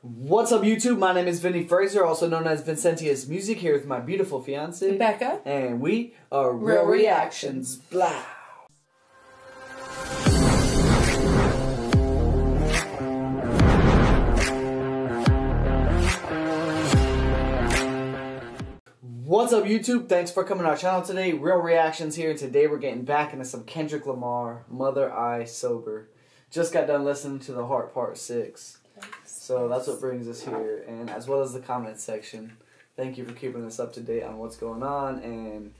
What's up, YouTube? My name is Vinny Fraser, also known as Vincentius Music, here with my beautiful fiance, Becca. And we are Real Reactions. Blah. What's up, YouTube? Thanks for coming to our channel today. Real Reactions here, and today we're getting back into some Kendrick Lamar, Mother I Sober. Just got done listening to The Heart Part 6. So that's what brings us here, and as well as the comment section. Thank you for keeping us up to date on what's going on, and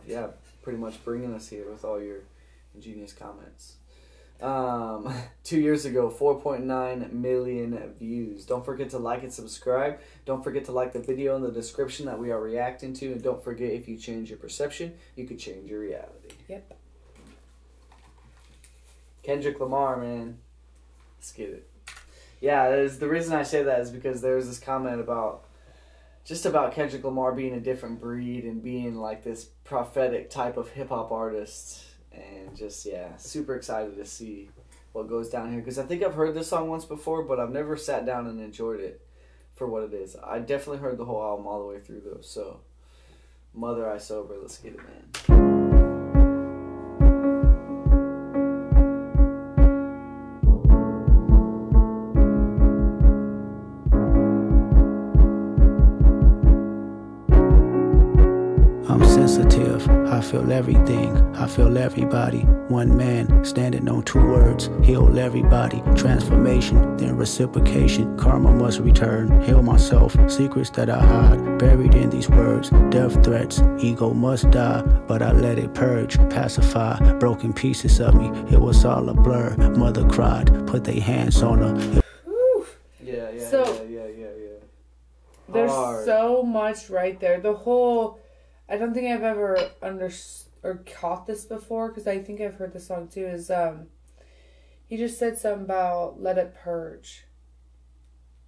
yeah, pretty much bringing us here with all your ingenious comments. 2 years ago, 4.9 million views. Don't forget to like and subscribe. Don't forget to like the video in the description that we are reacting to, and don't forget, if you change your perception, you could change your reality. Yep. Kendrick Lamar, man. Let's get it. Yeah, the reason I say that is because there was this comment about Kendrick Lamar being a different breed and being like this prophetic type of hip-hop artist. And just, yeah, super excited to see what goes down here. Because I think I've heard this song once before, but I've never sat down and enjoyed it for what it is. I definitely heard the whole album all the way through, though. So, Mother I Sober, let's get it, man. Sensitive, I feel everything, I feel everybody. One man, standing on two words, heal everybody. Transformation, then reciprocation, karma must return. Heal myself, secrets that I hide, buried in these words. Death threats, ego must die, but I let it purge, pacify. Broken pieces of me, it was all a blur. Mother cried, put their hands on her. Yeah. There's so much right there. The whole... I don't think I've ever caught this before, because I think I've heard the song too, is he just said something about let it purge.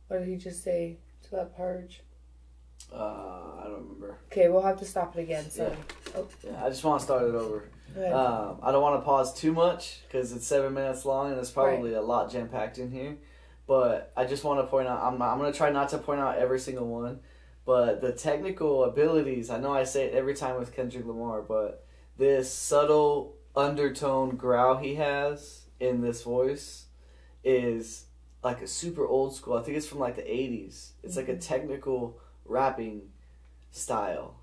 What did he just say to let purge? I don't remember. Okay, we'll have to stop it again. So. Yeah. Oh. Yeah, I just want to start it over. Go ahead. I don't want to pause too much because it's 7 minutes long and there's probably a lot jam-packed in here. But I just want to point out, I'm going to try not to point out every single one. But the technical abilities, I know I say it every time with Kendrick Lamar, but this subtle undertone growl he has in this voice is like a super old school. I think it's from like the 80s. It's like a technical rapping style.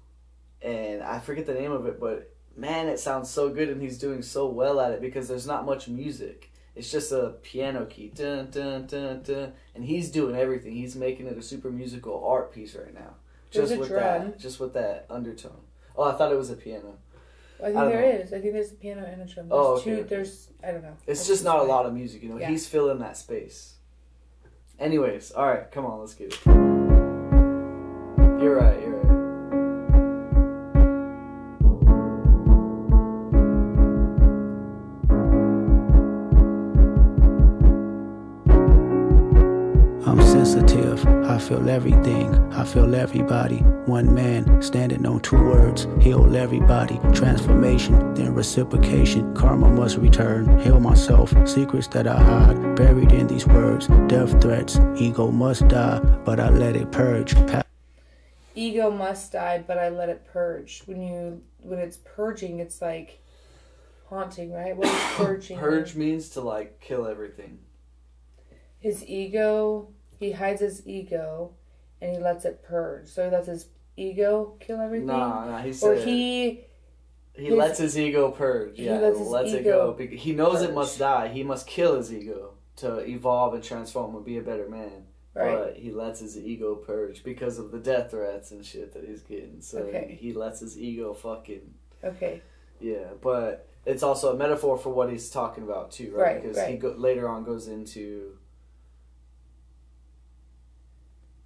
And I forget the name of it, but man, it sounds so good, and he's doing so well at it because there's not much music. It's just a piano key, dun, dun, dun, dun, and he's doing everything. He's making it a super musical art piece right now. There's Just a with drum. Just with that undertone. Oh, I thought it was a piano. I think there is. I think there's a piano and a drum. There's two. There's, I don't know. It's just not a lot of music, you know. Yeah. He's filling that space. Anyways, all right, come on, let's get it. You're right. I'm sensitive, I feel everything, I feel everybody. One man, standing on two words, heal everybody. Transformation, then reciprocation, karma must return. Heal myself, secrets that I hide, buried in these words. Death threats, ego must die, but I let it purge. Ego must die, but I let it purge. When it's purging, it's like haunting, right? What is purging? Purge means to like kill everything. His ego, he hides his ego, and he lets it purge. So he lets his ego kill everything? Nah, he said... Or he lets his ego purge. Yeah, lets it go. He knows it must die. He must kill his ego to evolve and transform and be a better man. Right. But he lets his ego purge because of the death threats and shit that he's getting. So he lets his ego fucking... Okay. Yeah, but it's also a metaphor for what he's talking about too, right? Because he later on goes into...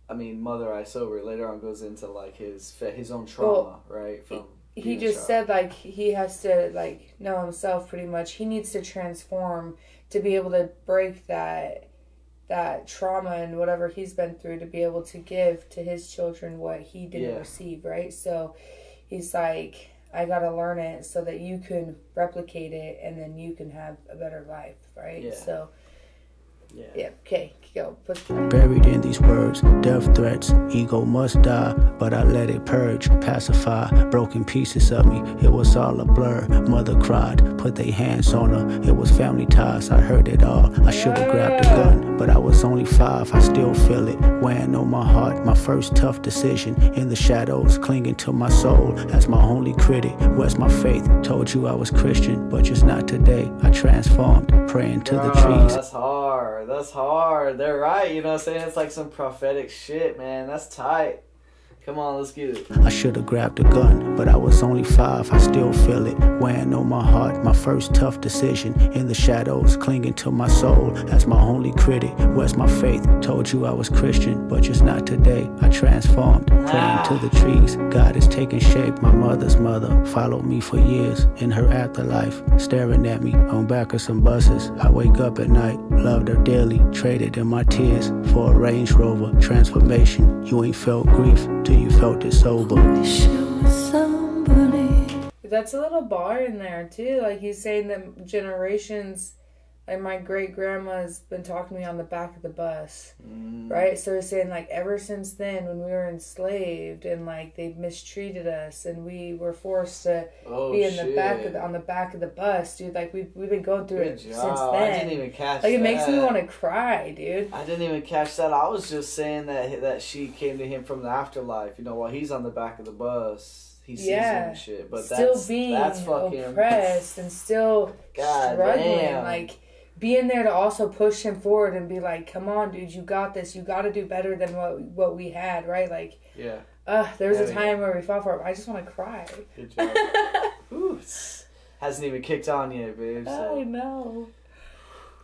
Mother I Sober later on goes into like his own trauma, right? From he just said like he has to like know himself pretty much. He needs to transform to be able to break that trauma and whatever he's been through, to be able to give to his children what he didn't receive, right? So he's like, I gotta learn it so that you can replicate it, and then you can have a better life, right? Yeah. So Yeah. Okay. Go. Push play. Buried in these words, death threats, ego must die, but I let it purge, pacify, broken pieces of me, it was all a blur. Mother cried, put their hands on her, it was family ties, I heard it all. I should've grabbed a gun, but I was only 5, I still feel it, weighing on my heart, my first tough decision, in the shadows, clinging to my soul, as my only critic, where's my faith? Told you I was Christian, but just not today, I transformed, praying to the trees. That's hard. They're right, you know what I'm saying? It's like some prophetic shit, man. That's tight. Come on, let's get it. I should've grabbed a gun, but I was only 5, I still feel it, weighing on my heart, my first tough decision, in the shadows, clinging to my soul, as my only critic, where's my faith? Told you I was Christian, but just not today, I transformed, praying to the trees, God is taking shape, my mother's mother, followed me for years, in her afterlife, staring at me, on back of some buses, I wake up at night, loved her dearly, traded in my tears, for a Range Rover, transformation, you ain't felt grief, till you felt it sober. That's a little bar in there too. Like he's saying that generations, like my great grandma's been talking to me on the back of the bus, right? So he's saying like ever since then, when we were enslaved and like they mistreated us and we were forced to be in the back of on the back of the bus, dude. Like we've been going through it since then. I didn't even catch like that. It makes me want to cry, dude. I didn't even catch that. I was just saying that she came to him from the afterlife. You know, while he's on the back of the bus. He sees him and shit, but still being oppressed and still struggling. Like being there to also push him forward and be like, "Come on, dude, you got this. You got to do better than what we had." Right? Like, there was a time where we fought for it. I just want to cry. Good job. Ooh, hasn't even kicked on yet, babe. So. I know.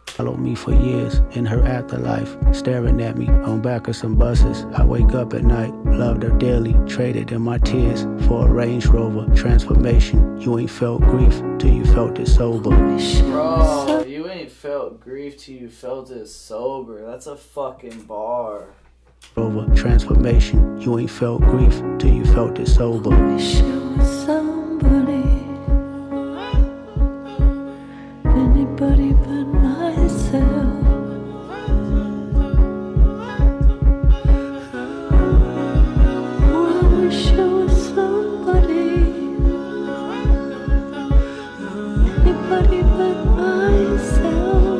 Followed me for years, in her afterlife, staring at me, on back of some buses. I wake up at night, loved her dearly, traded in my tears, for a Range Rover, transformation. You ain't felt grief, till you felt it sober. Bro, you ain't felt grief till you felt it sober. That's a fucking bar. Rover, transformation. You ain't felt grief, till you felt it sober. Anybody but myself. I wish I was somebody. Anybody but myself.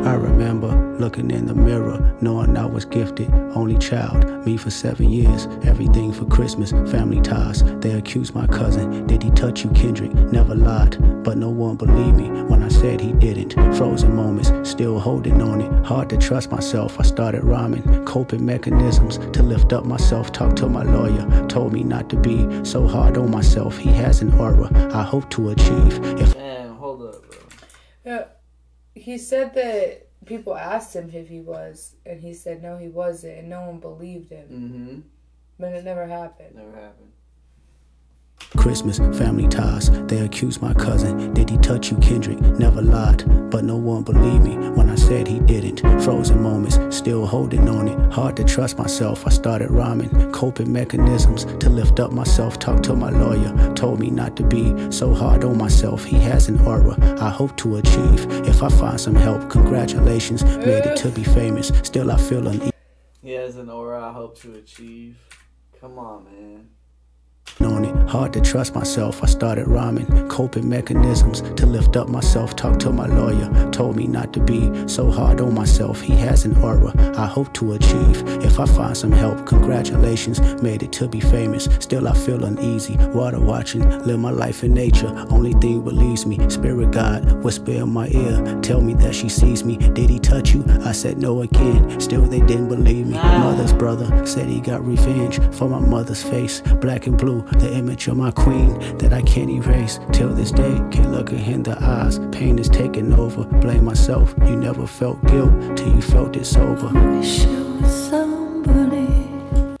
I remember looking in the mirror, knowing I was gifted, only child, me for 7 years, everything for Christmas, family ties, they accused my cousin, did he touch you, Kendrick, never lied, but no one believed me when I said he didn't, frozen moments, still holding on it, hard to trust myself, I started rhyming, coping mechanisms, to lift up myself, talked to my lawyer, told me not to be so hard on myself, he has an aura, I hope to achieve. Damn, hold up, bro. Yeah, he said that people asked him if he was, and he said no, he wasn't, and no one believed him. Mm-hmm. But it never happened. Never happened. Christmas, family ties, they accused my cousin, did he touch you, Kendrick, never lied, but no one believed me when I said he didn't, frozen moments, still holding on it, hard to trust myself, I started rhyming, coping mechanisms, to lift up myself, talked to my lawyer, told me not to be so hard on myself, he has an aura, I hope to achieve, if I find some help, congratulations, made it to be famous, still I feel uneasy. He has an aura I hope to achieve. Come on, man. On it, hard to trust myself, I started rhyming, coping mechanisms, to lift up myself, talked to my lawyer, told me not to be so hard on myself, he has an aura, I hope to achieve, if I find some help, congratulations, made it to be famous, still I feel uneasy, water watching, live my life in nature, only thing relieves me, spirit guide, whisper in my ear, tell me that she sees me, did he touch you, I said no again, still they didn't believe me, mother's brother said he got revenge for my mother's face, black and blue, the image of my queen that I can't erase. Till this day, can't look her in the eyes. Pain is taking over. Blame myself. You never felt guilt till you felt it sober. Wish I was somebody.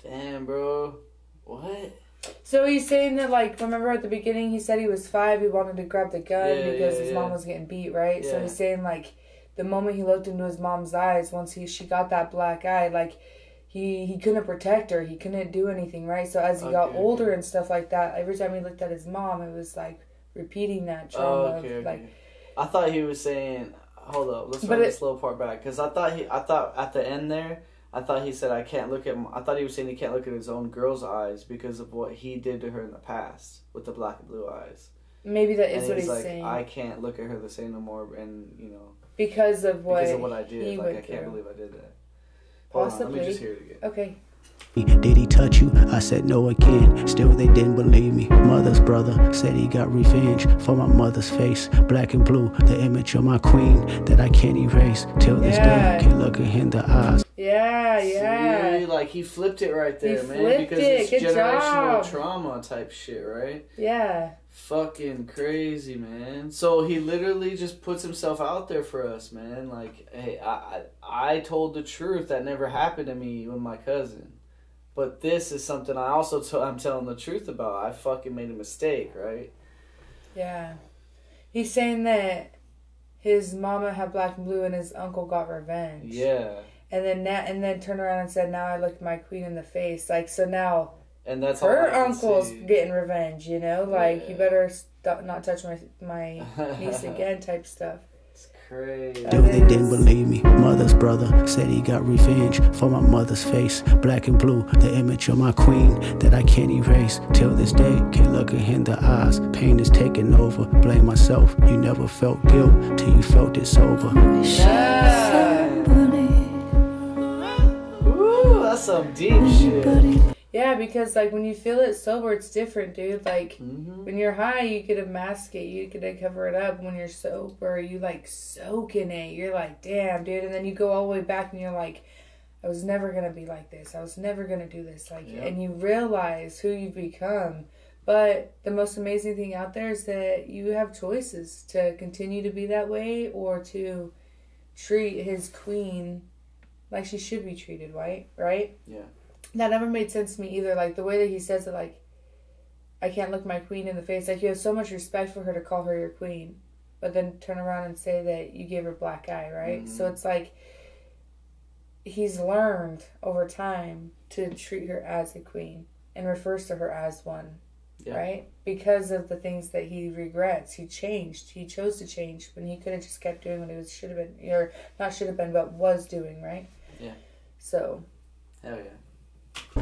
Damn, bro. What? So he's saying that, like, remember at the beginning he said he was 5, he wanted to grab the gun because his mom was getting beat, right? Yeah. So he's saying, like, the moment he looked into his mom's eyes, once she got that black eye, like, he couldn't protect her. He couldn't do anything, right? So as he got older and stuff like that, every time he looked at his mom, it was like repeating that trauma. Okay. Like, I thought he was saying, hold up, let's run this little part back. Because I thought at the end there, I thought he said, I thought he was saying he can't look at his own girl's eyes because of what he did to her in the past with the black and blue eyes. Maybe that is what he's like, saying. I can't look at her the same no more, and, because of what I did. Like, I can't believe I did that. Possibly. Hold on, let me just hear it again. Okay. Did he touch you? I said no again. Still they didn't believe me. Mother's brother said he got revenge for my mother's face. Black and blue, the image of my queen that I can't erase. Till this day, can't look her in the eyes. Yeah. See, like he flipped it right there, man. Because it's generational trauma type shit, right? Yeah. Fucking crazy, man. So he literally just puts himself out there for us, man. Like, hey, I told the truth that never happened to me with my cousin. But this is something I also I'm telling the truth about. I fucking made a mistake, right? Yeah. He's saying that his mama had black and blue and his uncle got revenge. Yeah. And then turned around and said, now I looked my queen in the face. Like, so now and that's her uncle's getting revenge, you Yeah. better not touch my niece again type stuff. It's crazy. Still they didn't believe me. Mother's brother said he got revenge for my mother's face. Black and blue, the image of my queen that I can't erase. Till this day, can't look her in the eyes. Pain is taking over. Blame myself. You never felt guilt till you felt it sober. Yeah. Ooh, that's some deep shit. Yeah, because, like, when you feel it sober, it's different, dude. Like, when you're high, you could mask it. You could cover it up. When you're sober, you, like, soak in it. You're like, damn, dude. And then you go all the way back and you're like, I was never going to be like this. I was never going to do this. Like, and you realize who you've become. But the most amazing thing out there is that you have choices to continue to be that way or to treat his queen like she should be treated, right? Yeah. That never made sense to me either. Like, the way that he says it, like, I can't look my queen in the face. Like, you have so much respect for her to call her your queen, but then turn around and say that you gave her black eye, right? So it's like he's learned over time to treat her as a queen and refers to her as one, right? Because of the things that he regrets. He changed. He chose to change when he could have just kept doing what he should have been, or not should have been, but was doing, right? Yeah. So. Hell yeah. I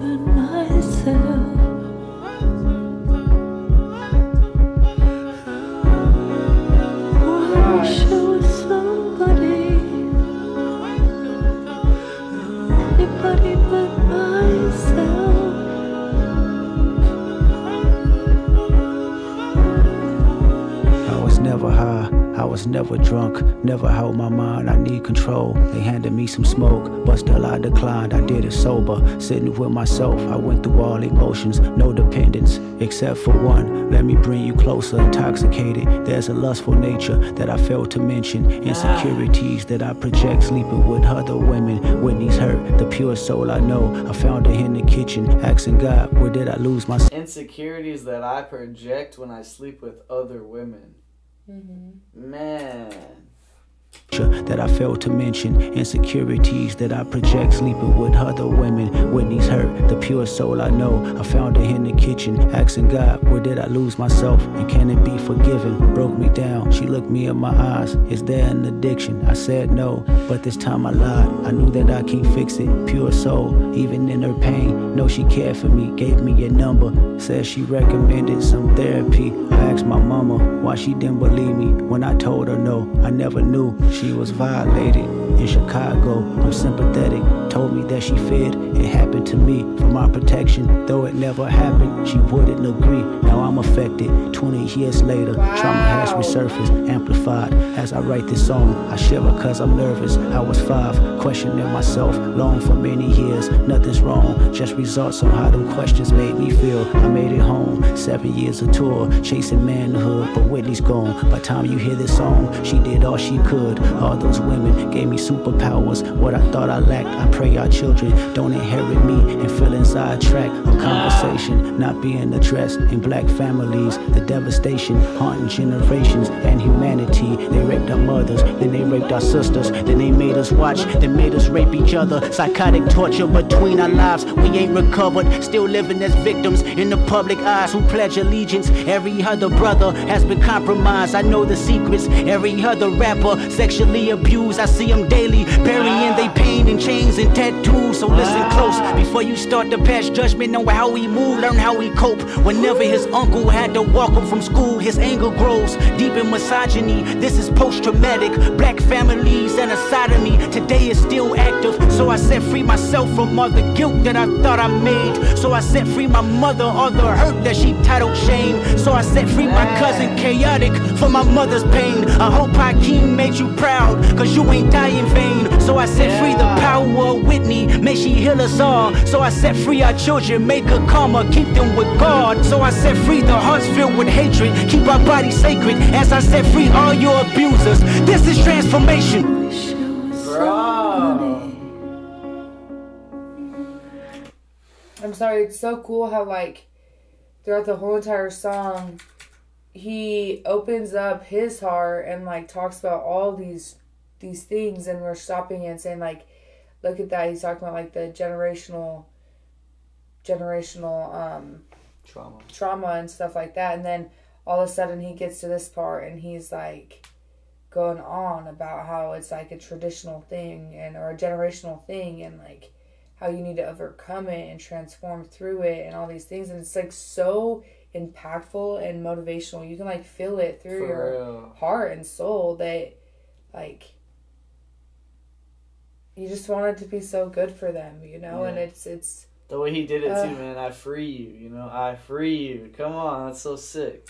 was never high, I was never drunk, never held my mind, I need control. They handed me some smoke, but still I declined, I did it sober. Sitting with myself, I went through all emotions, no dependence, except for one. Let me bring you closer, intoxicated. There's a lustful nature that I failed to mention. Insecurities that I project, sleeping with other women. Whitney's hurt, the pure soul I know. I found her in the kitchen, asking God, where did I lose my insecurities that I project when I sleep with other women. Man. That I failed to mention. Insecurities that I project, sleeping with other women. Whitney's hurt, the pure soul I know. I found her in the kitchen, asking God, where did I lose myself? And can it be forgiven? Broke me down, she looked me in my eyes. Is there an addiction? I said no, but this time I lied. I knew that I can't fix it. Pure soul, even in her pain. Know she cared for me, gave me a number. Said she recommended some therapy. I asked my mama why she didn't believe me when I told her no. I never knew she was violated in Chicago. I'm sympathetic, told me that she feared it happened to me for my protection. Though it never happened, she wouldn't agree. Now I'm affected 20 years later. Trauma has resurfaced, amplified. As I write this song, I shiver cause I'm nervous. I was 5, questioning myself long for many years. Nothing's wrong, just results on how them questions made me feel. I made it home, 7 years of tour, chasing manhood, but Whitney's gone. By the time you hear this song, she did all she could. All those women gave me superpowers. What I thought I lacked, I pray our children don't inherit me and feeling sidetracked. A conversation not being addressed in black families. The devastation haunting generations and humanity. They raped our mothers, then they raped our sisters, then they made us watch, then made us rape each other. Psychotic torture between our lives. We ain't recovered, still living as victims in the public eyes who pledge allegiance. Every other brother has been compromised. I know the secrets. Every other rapper sexually abused. I see them daily, burying they pain in chains and tattoos. So listen close before you start to pass judgment on how we move. Learn how we cope. Whenever his uncle had to walk him from school, his anger grows deep in misogyny. This is post-traumatic. Black families and a sodomy today is still active. So I set free myself from all the guilt that I thought I made. So I set free my mother, all the hurt that she titled shame. So I set free my cousin Chaotic for my mother's pain. I hope Hakeem made you proud, cause you ain't die in vain. So I set free the power of Whitney, may she heal us all. So I set free our children, make a karma, keep them with God. So I set free the hearts filled with hatred, keep our bodies sacred. As I set free all your abusers, this is transformation. Bro. I'm sorry, it's so cool how, like, throughout the whole entire song, he opens up his heart and, like, talks about all these things, and we're stopping and saying, like, look at that. He's talking about, like, the generational trauma and stuff like that. And then all of a sudden he gets to this part and he's, like, going on about how it's, like, a traditional thing or a generational thing, and, like, how you need to overcome it and transform through it and all these things. And it's, like, so impactful and motivational. You can, like, feel it through your heart and soul that, like, you just want it to be so good for them, you know? Yeah. And it's the way he did it too, man. I free you, you know? I free you. Come on, that's so sick.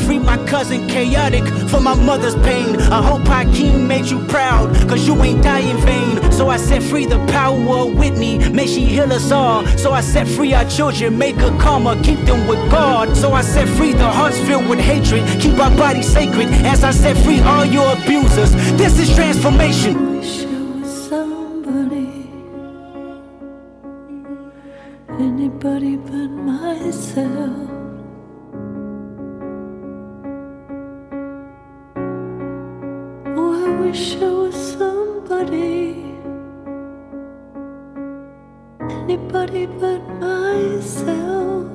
Free my cousin Chaotic for my mother's pain. I hope Hakeem made you proud, cause you ain't die in vain. So I set free the power of Whitney, may she heal us all. So I set free our children, make a karma, keep them with God. So I set free the hearts filled with hatred, keep our bodies sacred. As I set free all your abusers, this is transformation. Wish I was somebody, anybody but myself. I wish I was somebody, anybody but myself.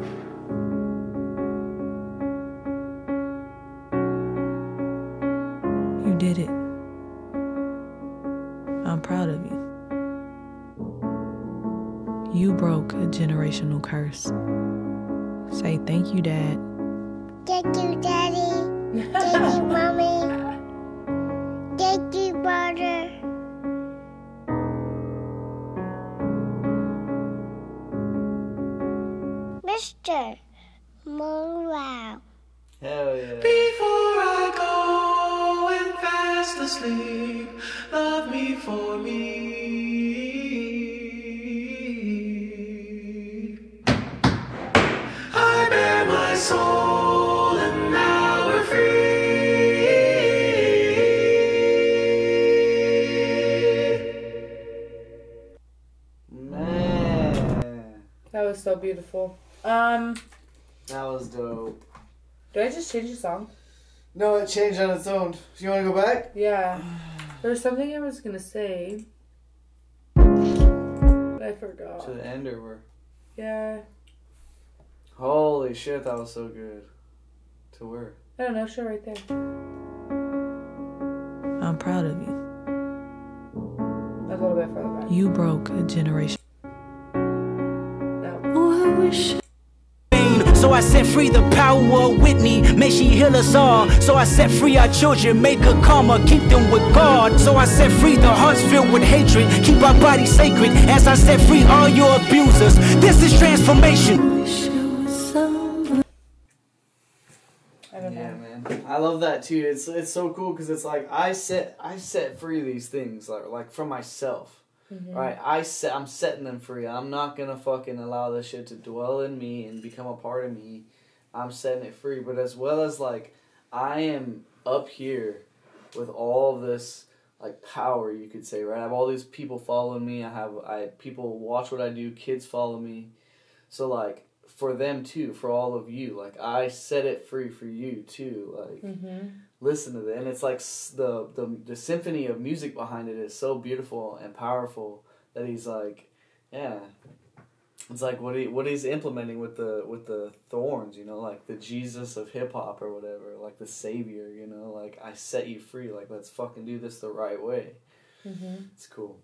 You did it. I'm proud of you. You broke a generational curse. Say thank you, Dad. Thank you, Daddy. Thank you, Mommy. Thank you, brother. Mr. Morale. Hell yeah. Before I go and fast asleep, love me for me. I bear my soul and now we're free. That was so beautiful. That was dope. Did I just change the song? No, it changed on its own. You want to go back? Yeah. There's something I was gonna say, but I forgot. To the end or where? Yeah. Holy shit, that was so good. To where? I don't know. Show right there. I'm proud of you. A little bit further back. You broke a generation. No. Oh, I wish. So I set free the power of Whitney, may she heal us all. So I set free our children, make a karma, keep them with God. So I set free the hearts filled with hatred, keep our bodies sacred. As I set free all your abusers, this is transformation. Wish I was somebody. I don't know. Yeah, man. I love that too. It's so cool because it's like I set free these things like from myself. Mm-hmm. Right? I'm setting them free. I'm not gonna fucking allow this shit to dwell in me and become a part of me. I'm setting it free. But as well as like I am up here with all this like power, you could say, right? I have all these people following me. I people watch what I do. Kids follow me. So like for them too, for all of you, like I set it free for you too. Like listen to it, and it's like the symphony of music behind it is so beautiful and powerful that he's like, yeah. It's like what he's implementing with the thorns, you know, like the Jesus of hip hop or whatever, like the savior, you know, like I set you free, like let's fucking do this the right way. It's cool.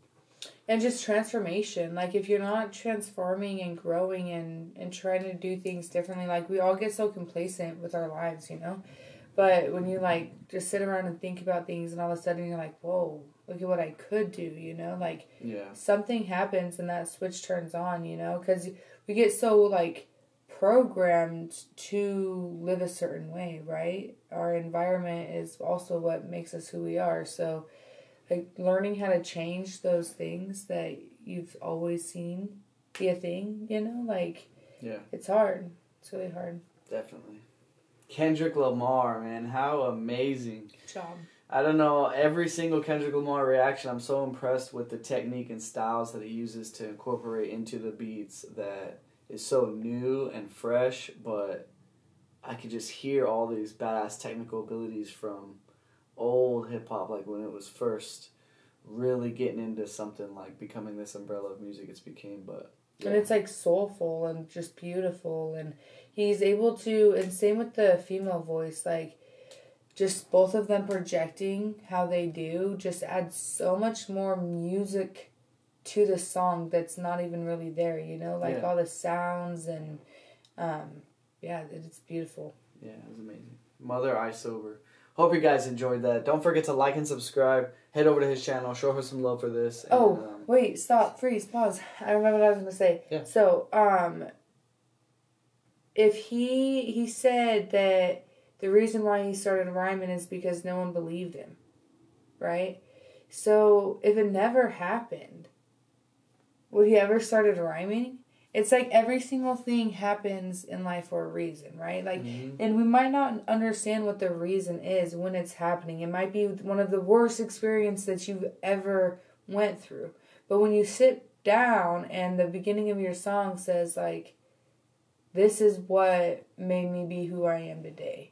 And just transformation, like if you're not transforming and growing and trying to do things differently, like we all get so complacent with our lives, you know, but when you like just sit around and think about things and all of a sudden you're like, whoa, look at what I could do, you know, like something happens and that switch turns on, you know, because we get so like programmed to live a certain way, right? Our environment is also what makes us who we are. So like learning how to change those things that you've always seen be a thing, you know, like it's hard. It's really hard. Definitely. Kendrick Lamar, man, how amazing. Good job. I don't know, every single Kendrick Lamar reaction, I'm so impressed with the technique and styles that he uses to incorporate into the beats that is so new and fresh, but I could just hear all these badass technical abilities from old hip-hop, like when it was first really getting into something like becoming this umbrella of music it's became, but... Yeah. And it's like soulful and just beautiful, and he's able to, and same with the female voice, like, just both of them projecting how they do just adds so much more music to the song that's not even really there, you know? Like all the sounds and, it's beautiful. Yeah, it was amazing. Mother I Sober. Hope you guys enjoyed that. Don't forget to like and subscribe. Head over to his channel. Show her some love for this. And, wait, stop, freeze, pause. I remember what I was going to say. Yeah. So, if he said that the reason why he started rhyming is because no one believed him, right? So, if it never happened, would he ever started rhyming? It's like every single thing happens in life for a reason, right? Like, and we might not understand what the reason is when it's happening. It might be one of the worst experiences that you've ever went through. But when you sit down and the beginning of your song says, like, this is what made me be who I am today.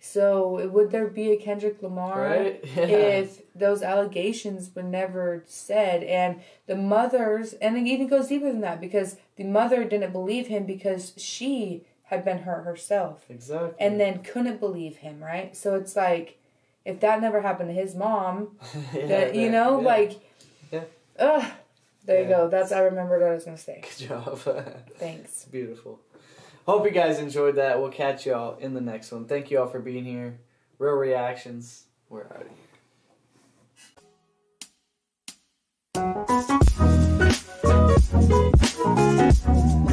So would there be a Kendrick Lamar if those allegations were never said? And the mothers, and it even goes deeper than that, because the mother didn't believe him because she had been hurt herself. Exactly. And then couldn't believe him, right? So it's like, if that never happened to his mom, there you go. That's, I remembered what I was going to say. Good job. Thanks. Beautiful. Hope you guys enjoyed that. We'll catch y'all in the next one. Thank you all for being here. Real reactions. We're out of here.